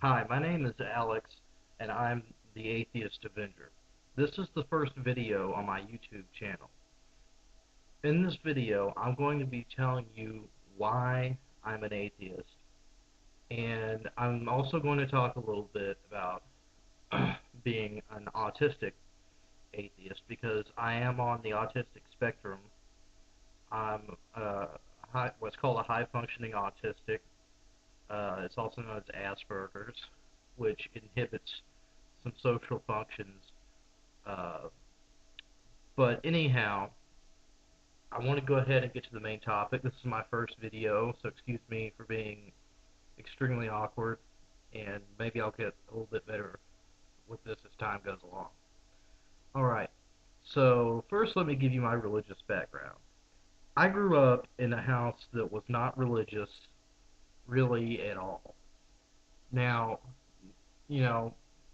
Hi, my name is Alex, and I'm the Atheist Avenger. This is the first video on my YouTube channel. In this video, I'm going to be telling you why I'm an atheist, and I'm also going to talk a little bit about being an autistic atheist because I am on the autistic spectrum. I'm what's called a high-functioning autistic. It's also known as Asperger's, which inhibits some social functions. Uh, but anyhow, I want to go ahead and get to the main topic. This is my first video, so excuse me for being extremely awkward, and maybe I'll get a little bit better with this as time goes along. Alright, so first let me give you my religious background. I grew up in a house that was not religious really at all. Now, you know,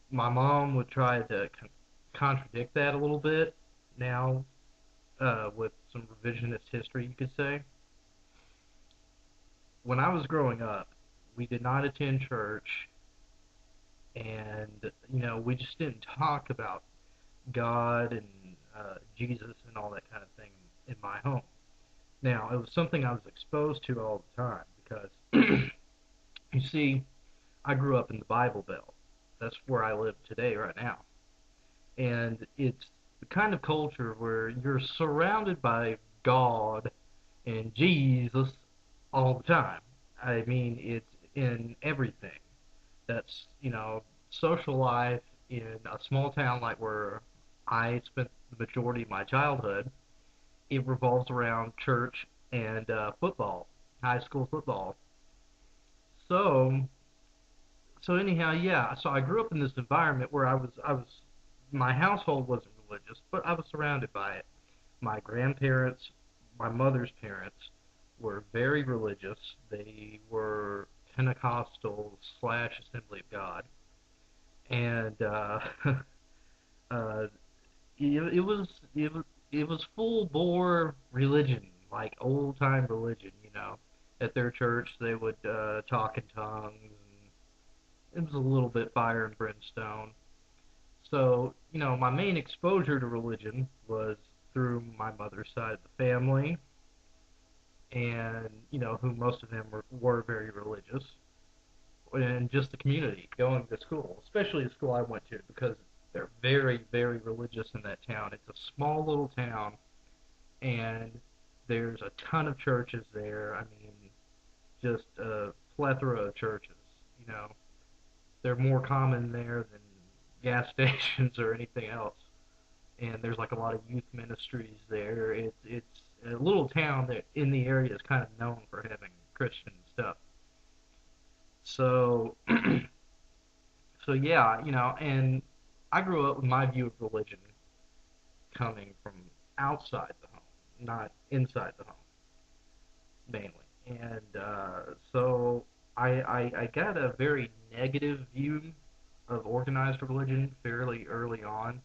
my mom would try to contradict that a little bit now with some revisionist history, you could say. When I was growing up, we did not attend church, and we just didn't talk about God and Jesus and all that kind of thing in my home. Now, it was something I was exposed to all the time because, you see, I grew up in the Bible Belt. That's where I live today, right now. And it's the kind of culture where you're surrounded by God and Jesus all the time. I mean, it's in everything. That's, social life in a small town like where I spent the majority of my childhood. It revolves around church and football, high school football. So, so anyhow, yeah. So I grew up in this environment where my household wasn't religious, but I was surrounded by it. My grandparents, my mother's parents, were very religious. They were Pentecostal slash Assembly of God, and uh, it was it was it was full bore religion, like old time religion. At their church they would talk in tongues, and it was a little bit fire and brimstone. So my main exposure to religion was through my mother's side of the family, and who most of them were very religious, and just the community going to school, especially the school I went to, because they're very, very religious in that town. It's a small little town, and there's a ton of churches there. I mean, just a plethora of churches. You know, they're more common there than gas stations or anything else. And there's like a lot of youth ministries there. It's a little town that in the area is kind of known for having Christian stuff. So so yeah, and I grew up with my view of religion coming from outside the home, not inside the home, mainly. And so I got a very negative view of organized religion fairly early on,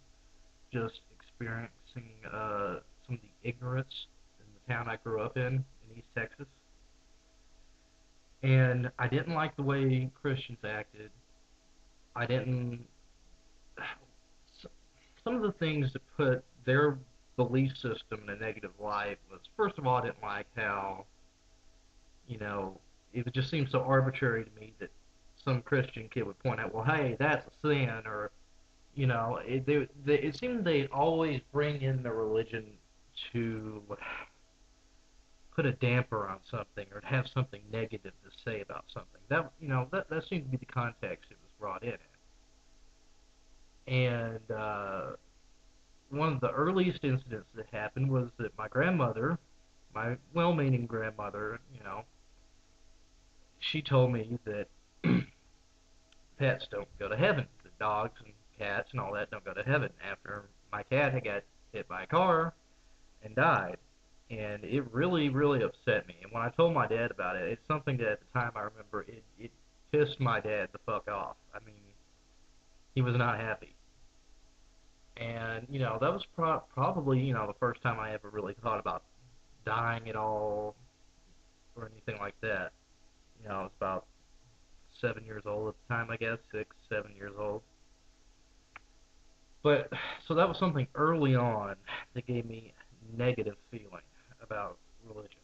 just experiencing some of the ignorance in the town I grew up in East Texas. And I didn't like the way Christians acted. I didn't. Some of the things that put their belief system in a negative light was, first of all, I didn't like how, you know, it would just seem so arbitrary to me that some Christian kid would point out, well, hey, that's a sin, or, it seemed they'd always bring in the religion to put a damper on something or to have something negative to say about something. That seemed to be the context it was brought in. And one of the earliest incidents that happened was that my grandmother, my well-meaning grandmother, she told me that pets don't go to heaven. The dogs and cats and all that don't go to heaven. After my cat had got hit by a car and died, and it really, really upset me. And when I told my dad about it, it's something that at the time I remember it pissed my dad the fuck off. I mean, he was not happy. And that was probably the first time I ever really thought about dying at all or anything like that. It's about 7 years old at the time, I guess, 6, 7 years old. But so that was something early on that gave me negative feeling about religion,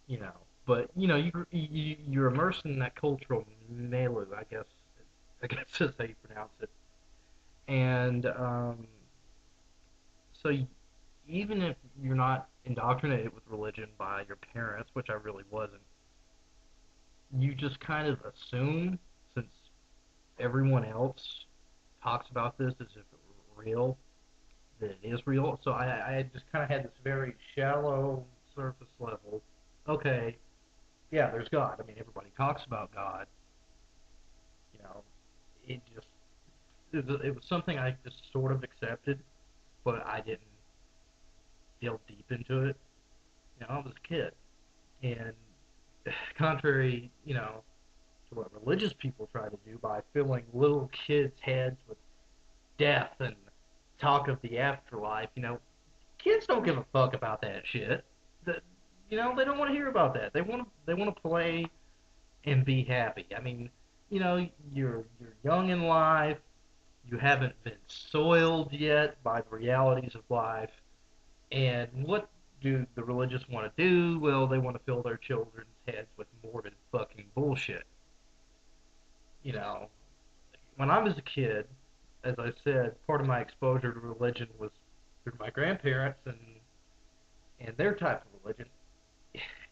you know. But you're immersed in that cultural milieu, I guess is how you pronounce it. And so even if you're not indoctrinated with religion by your parents, which I really wasn't, you just kind of assume, since everyone else talks about this as if it were real, that it is real. So I just kind of had this very shallow, surface level. Okay, yeah, there's God. I mean, everybody talks about God. You know, it just it was something I just sort of accepted, but I didn't delve deep into it. I was a kid, and contrary, to what religious people try to do by filling little kids' heads with death and talk of the afterlife, kids don't give a fuck about that shit. The, they don't want to hear about that. They want to play and be happy. I mean, you're young in life. You haven't been soiled yet by the realities of life. And what do the religious want to do? Well, they want to fill their children's heads with morbid fucking bullshit. You know, when I was a kid, as I said, part of my exposure to religion was through my grandparents and their type of religion.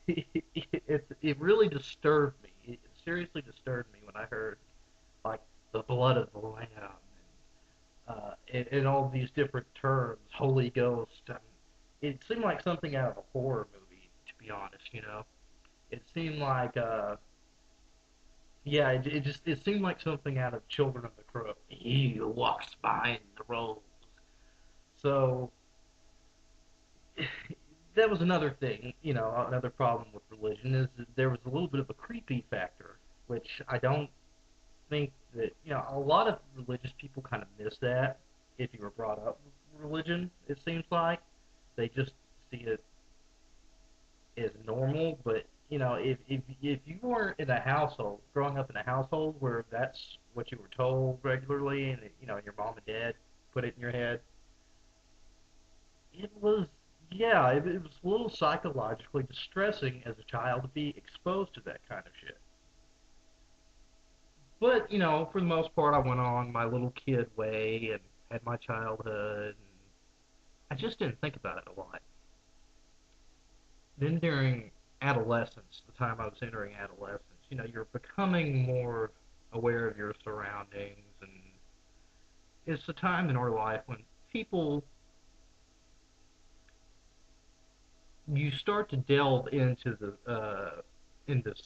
It really disturbed me. It seriously disturbed me when I heard like the blood of the lamb and all these different terms, Holy Ghost. It seemed like something out of a horror movie, to be honest. It seemed like yeah, it seemed like something out of Children of the Crow. He who walks behind the road. So that was another thing, another problem with religion is that there was a little bit of a creepy factor, which I don't think that, a lot of religious people kind of miss that if you were brought up with religion, it seems like. They just see it as normal, but, if you weren't in a household, growing up in a household where that's what you were told regularly and, your mom and dad put it in your head, it was yeah, it was a little psychologically distressing as a child to be exposed to that kind of shit. But for the most part, I went on my little kid way and had my childhood, and I just didn't think about it a lot. Then during adolescence, the time I was entering adolescence, you're becoming more aware of your surroundings, and it's a time in our life when people you start to delve into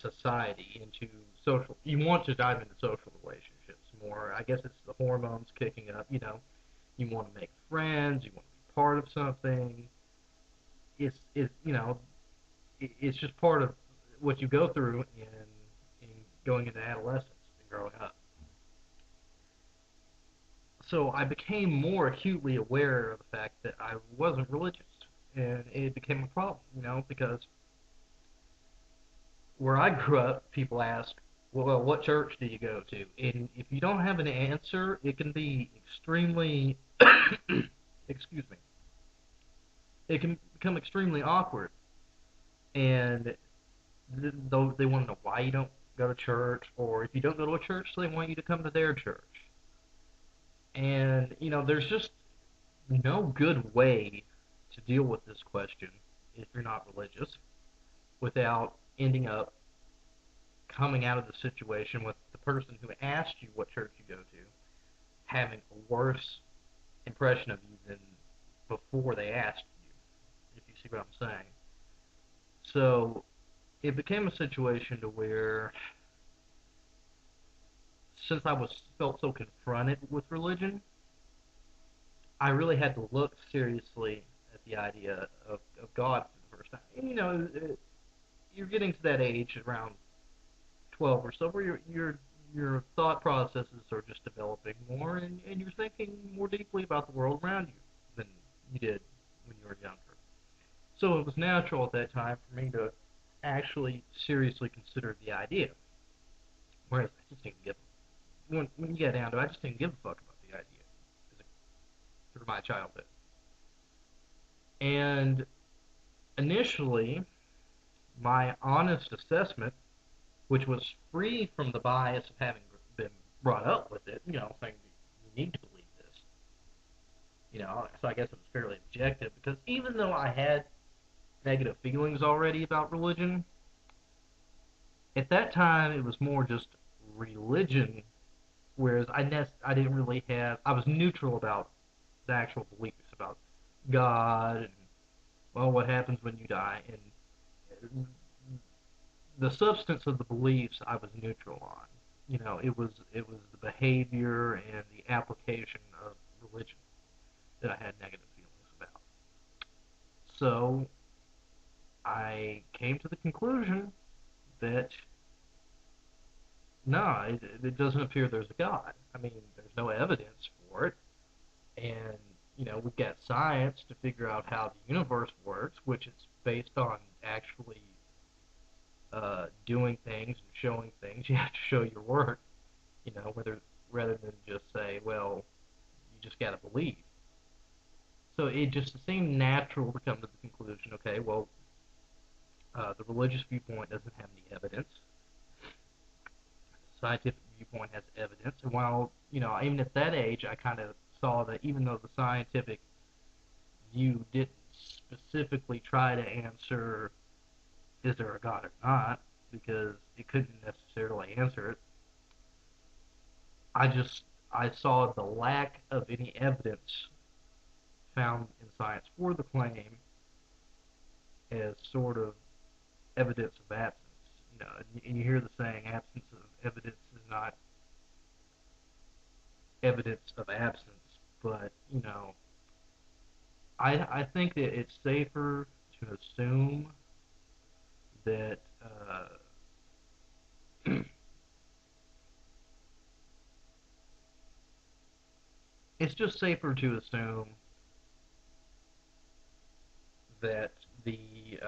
society, into social. You want to dive into social relationships more. I guess it's the hormones kicking up. You want to make friends. You want to be part of something. It's just part of what you go through in going into adolescence and growing up. So I became more acutely aware of the fact that I wasn't religious, and it became a problem. Because where I grew up, people ask, well, what church do you go to? And if you don't have an answer, it can be extremely, excuse me, it can become extremely awkward. And they want to know why you don't go to church, or if you don't go to a church, they want you to come to their church. And, there's just no good way to deal with this question if you're not religious without ending up coming out of the situation with the person who asked you what church you go to having a worse impression of you than before they asked you, if you see what I'm saying. So it became a situation to where, since I was felt so confronted with religion, I really had to look seriously at the idea of God for the first time. And you're getting to that age around 12 or so where your thought processes are just developing more, and you're thinking more deeply about the world around you than you did when you were younger. So it was natural at that time for me to actually seriously consider the idea. Whereas I just didn't give when you get down to it, I just didn't give a fuck about the idea through my childhood. And initially, my honest assessment, which was free from the bias of having been brought up with it, saying you need to believe this, so I guess it was fairly objective because even though I had negative feelings already about religion, at that time it was more just religion, whereas I didn't really have, I was neutral about the actual beliefs about God and, well, what happens when you die, and the substance of the beliefs I was neutral on. It was the behavior and the application of religion that I had negative feelings about. So I came to the conclusion that no, it doesn't appear there's a God. I mean, there's no evidence for it, and we've got science to figure out how the universe works, which is based on actually doing things and showing things. You have to show your work, whether rather than just say, well, you just got to believe. So it just seemed natural to come to the conclusion, okay, well, the religious viewpoint doesn't have any evidence. The scientific viewpoint has evidence. And while, even at that age, I kind of saw that even though the scientific view didn't specifically try to answer, is there a God or not, because it couldn't necessarily answer it, I saw the lack of any evidence found in science for the claim as sort of evidence of absence. And you hear the saying, absence of evidence is not evidence of absence, but I think that it's safer to assume that it's just safer to assume that the